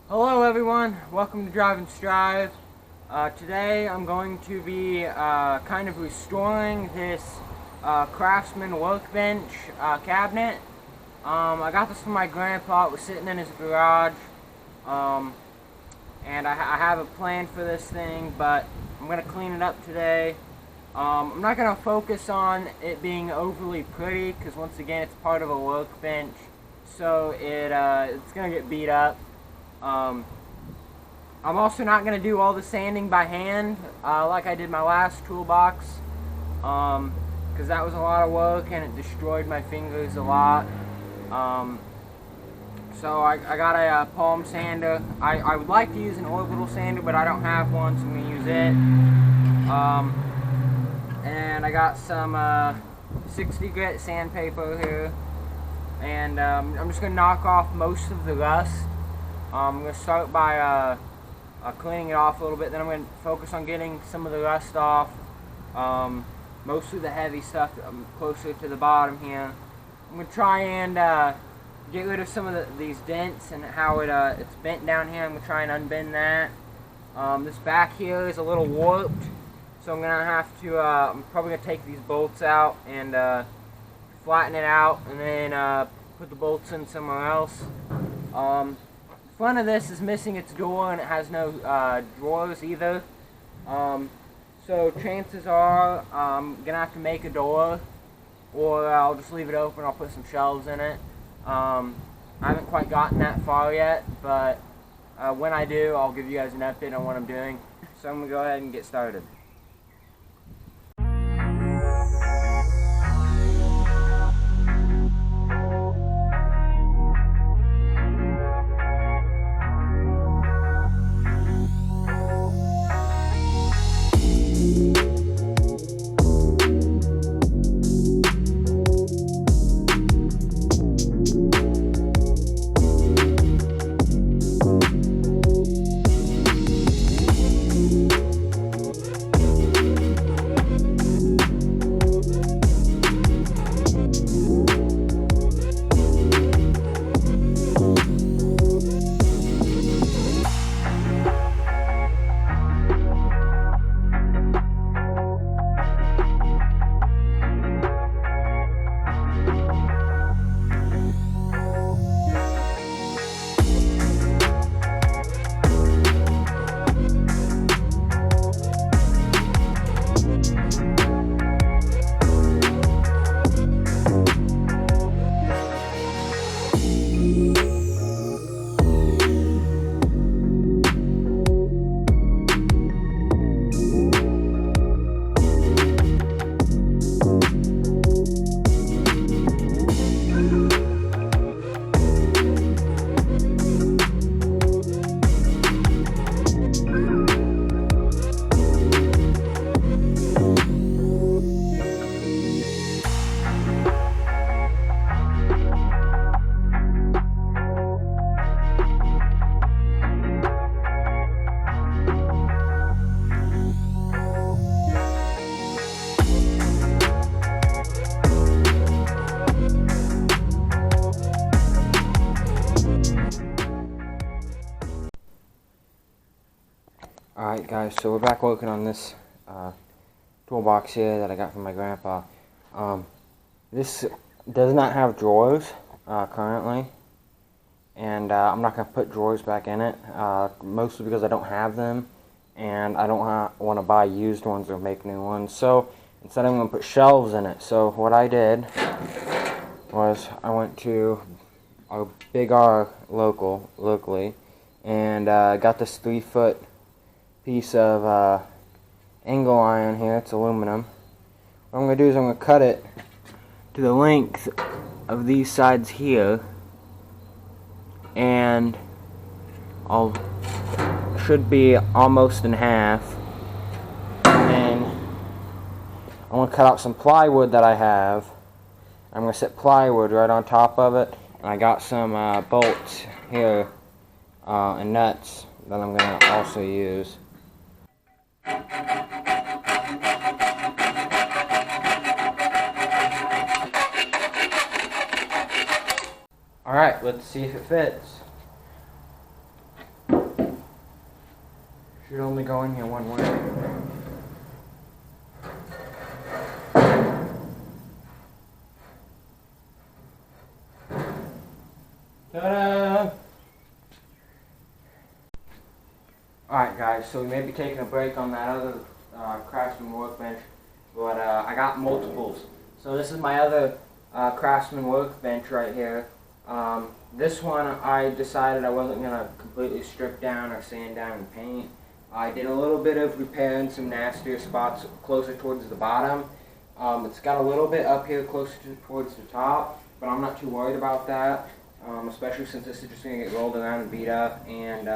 Hello everyone, welcome to Drive and Strive. Today I'm going to be kind of restoring this Craftsman Workbench cabinet. I got this from my grandpa. It was sitting in his garage, and I have a plan for this thing, but I'm going to clean it up today. I'm not going to focus on it being overly pretty because once again it's part of a workbench, so it's going to get beat up. I'm also not going to do all the sanding by hand like I did my last toolbox, because that was a lot of work and it destroyed my fingers a lot. So I got a palm sander. I would like to use an orbital sander, but I don't have one, so I'm going to use it. And I got some 60 grit sandpaper here, and I'm just going to knock off most of the rust. I'm going to start by cleaning it off a little bit, then I'm going to focus on getting some of the rust off, mostly the heavy stuff closer to the bottom here. I'm going to try and get rid of some of these dents and how it's bent down here. I'm going to try and unbend that. This back here is a little warped, so I'm going to have to, I'm probably going to take these bolts out and flatten it out and then put the bolts in somewhere else. Front of this is missing its door and it has no drawers either, so chances are I'm gonna have to make a door, or I'll just leave it open. I'll put some shelves in it. I haven't quite gotten that far yet, but when I do, I'll give you guys an update on what I'm doing. So I'm gonna go ahead and get started. Alright guys, so we're back working on this toolbox here that I got from my grandpa. This does not have drawers currently, and I'm not going to put drawers back in it, mostly because I don't have them, and I don't want to buy used ones or make new ones. So instead I'm going to put shelves in it. So what I did was I went to our Big R locally, and got this 3-foot piece of angle iron here. It's aluminum. What I'm going to do is I'm going to cut it to the length of these sides here, and should be almost in half, and then I'm going to cut out some plywood that I have. I'm going to set plywood right on top of it, and I got some bolts here and nuts that I'm going to also use. Alright, let's see if it fits. Should only go in here one way. Ta-da! Alright guys, so we may be taking a break on that other Craftsman Workbench, but I got multiples. So this is my other Craftsman Workbench right here. This one I decided I wasn't going to completely strip down or sand down and paint. I did a little bit of repair in some nastier spots closer towards the bottom. It's got a little bit up here closer towards the top, but I'm not too worried about that, especially since this is just going to get rolled around and beat up. And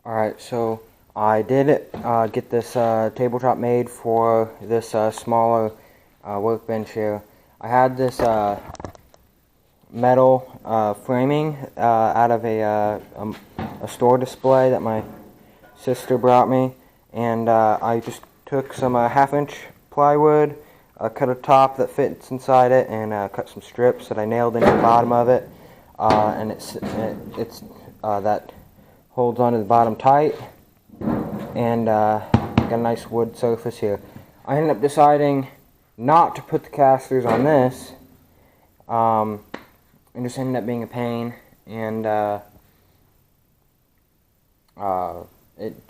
alright, so I did get this tabletop made for this smaller workbench here. I had this metal framing out of a store display that my sister brought me, and I just took some half-inch plywood, cut a top that fits inside it, and cut some strips that I nailed into the bottom of it, and it's that holds onto the bottom tight, and got a nice wood surface here. I ended up deciding not to put the casters on this. It just ended up being a pain, and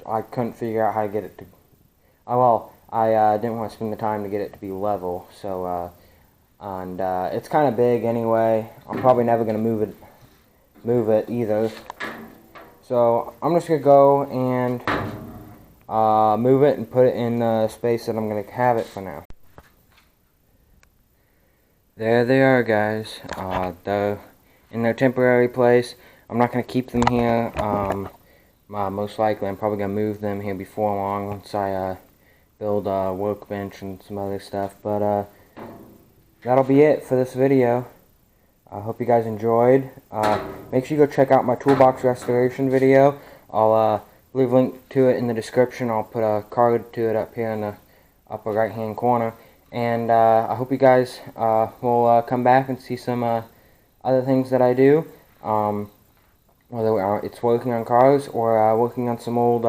I couldn't figure out how to get it to. I didn't want to spend the time to get it to be level. So, and it's kind of big anyway. I'm probably never gonna move it either. So I'm just gonna go and move it and put it in the space that I'm gonna have it for now. There they are, guys. They're in their temporary place. I'm not going to keep them here. Most likely, I'm probably going to move them here before long once I build a workbench and some other stuff. But that'll be it for this video. I hope you guys enjoyed. Make sure you go check out my toolbox restoration video. I'll leave a link to it in the description. I'll put a card to it up here in the upper right hand corner. And I hope you guys will come back and see some other things that I do, whether it's working on cars or working on some old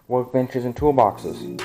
workbenches and toolboxes.